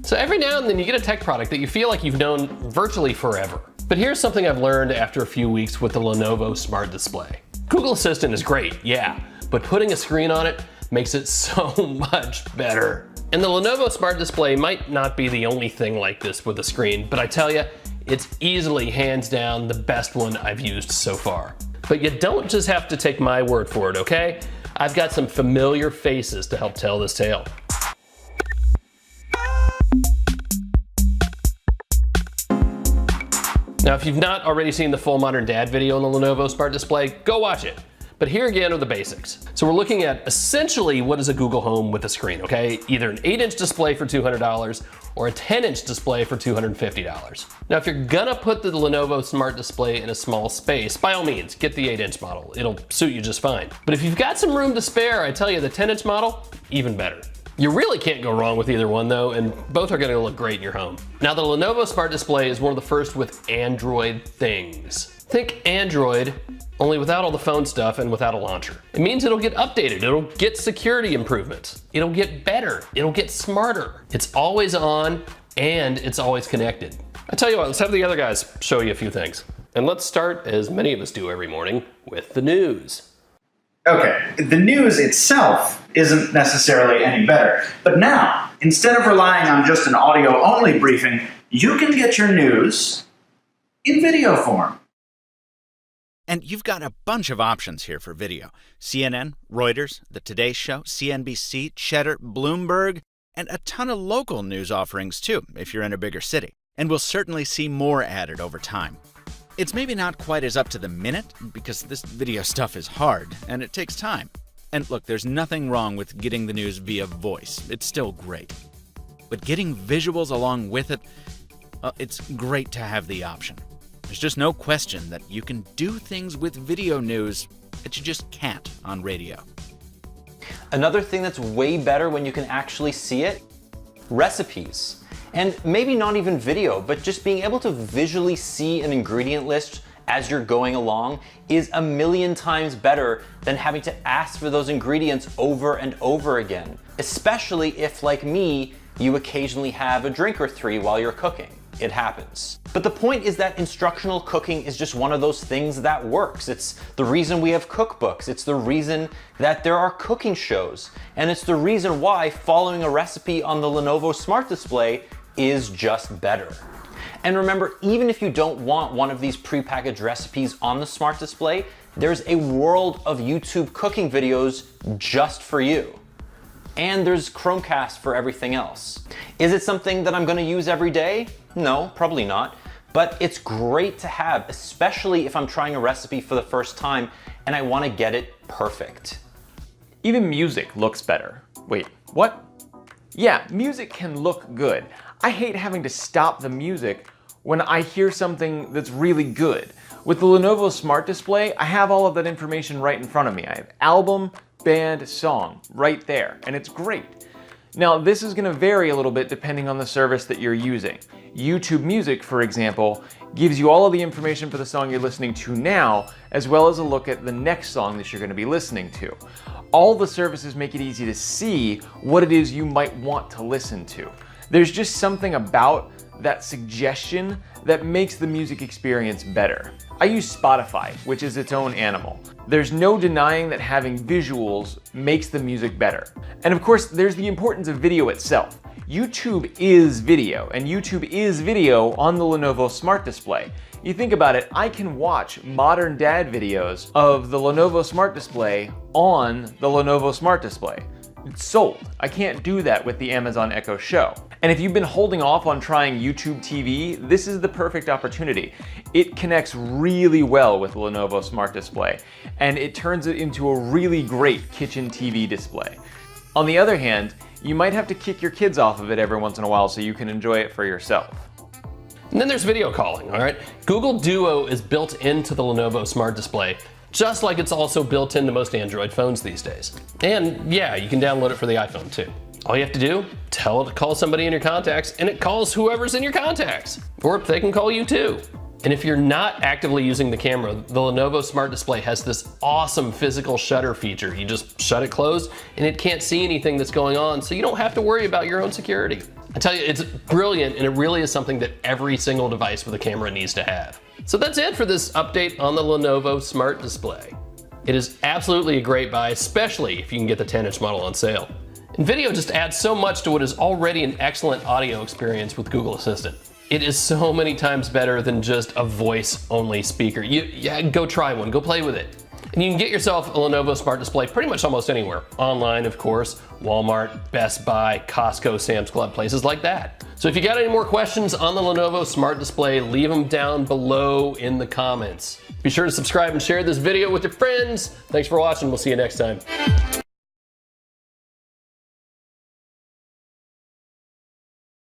So every now and then you get a tech product that you feel like you've known virtually forever. But here's something I've learned after a few weeks with the Lenovo Smart Display. Google Assistant is great, yeah, but putting a screen on it makes it so much better. And the Lenovo Smart Display might not be the only thing like this with a screen, but I tell you, it's easily hands down the best one I've used so far. But you don't just have to take my word for it, okay? I've got some familiar faces to help tell this tale. Now, if you've not already seen the full Modern Dad video on the Lenovo Smart Display, go watch it. But here again are the basics. So we're looking at essentially what is a Google Home with a screen, okay? Either an 8-inch display for $200 or a 10-inch display for $250. Now, if you're gonna put the Lenovo Smart Display in a small space, by all means, get the 8-inch model. It'll suit you just fine. But if you've got some room to spare, I tell you the 10-inch model, even better. You really can't go wrong with either one though, and both are gonna look great in your home. Now, the Lenovo Smart Display is one of the first with Android things. Think Android, only without all the phone stuff and without a launcher. It means it'll get updated, it'll get security improvements, it'll get better, it'll get smarter. It's always on and it's always connected. I tell you what, let's have the other guys show you a few things. And let's start, as many of us do every morning, with the news. Okay, the news itself isn't necessarily any better, but now, instead of relying on just an audio-only briefing, you can get your news in video form. And you've got a bunch of options here for video. CNN, Reuters, The Today Show, CNBC, Cheddar, Bloomberg, and a ton of local news offerings too, if you're in a bigger city. And we'll certainly see more added over time. It's maybe not quite as up to the minute, because this video stuff is hard, and it takes time. And look, there's nothing wrong with getting the news via voice. It's still great. But getting visuals along with it, it's great to have the option. There's just no question that you can do things with video news that you just can't on radio. Another thing that's way better when you can actually see it, recipes. And maybe not even video, but just being able to visually see an ingredient list as you're going along is a million times better than having to ask for those ingredients over and over again. Especially if, like me, you occasionally have a drink or three while you're cooking. It happens. But the point is that instructional cooking is just one of those things that works. It's the reason we have cookbooks. It's the reason that there are cooking shows. And it's the reason why following a recipe on the Lenovo Smart Display is just better. And remember, even if you don't want one of these prepackaged recipes on the Smart Display, there's a world of YouTube cooking videos just for you. And there's Chromecast for everything else. Is it something that I'm gonna use every day? No, probably not. But it's great to have, especially if I'm trying a recipe for the first time and I wanna get it perfect. Even music looks better. Wait, what? Yeah, music can look good. I hate having to stop the music when I hear something that's really good. With the Lenovo Smart Display, I have all of that information right in front of me. I have album, band, song right there, and it's great. Now, this is gonna vary a little bit depending on the service that you're using. YouTube Music, for example, gives you all of the information for the song you're listening to now, as well as a look at the next song that you're gonna be listening to. All the services make it easy to see what it is you might want to listen to. There's just something about that suggestion that makes the music experience better. I use Spotify, which is its own animal. There's no denying that having visuals makes the music better. And of course, there's the importance of video itself. YouTube is video, and YouTube is video on the Lenovo Smart Display. You think about it, I can watch Modern Dad videos of the Lenovo Smart Display on the Lenovo Smart Display. It's sold. I can't do that with the Amazon Echo Show. And if you've been holding off on trying YouTube TV, this is the perfect opportunity. It connects really well with the Lenovo Smart Display, and it turns it into a really great kitchen TV display. On the other hand, you might have to kick your kids off of it every once in a while so you can enjoy it for yourself. And then there's video calling, all right? Google Duo is built into the Lenovo Smart Display, just like it's also built into most Android phones these days. And yeah, you can download it for the iPhone too. All you have to do, tell it to call somebody in your contacts, and it calls whoever's in your contacts. Or they can call you too. And if you're not actively using the camera, the Lenovo Smart Display has this awesome physical shutter feature. You just shut it closed, and it can't see anything that's going on, so you don't have to worry about your own security. I tell you, it's brilliant, and it really is something that every single device with a camera needs to have. So that's it for this update on the Lenovo Smart Display. It is absolutely a great buy, especially if you can get the 10-inch model on sale. And video just adds so much to what is already an excellent audio experience with Google Assistant. It is so many times better than just a voice-only speaker. Yeah, go try one, go play with it. And you can get yourself a Lenovo Smart Display pretty much almost anywhere. Online, of course, Walmart, Best Buy, Costco, Sam's Club, places like that. So if you got any more questions on the Lenovo Smart Display, leave them down below in the comments. Be sure to subscribe and share this video with your friends. Thanks for watching, we'll see you next time.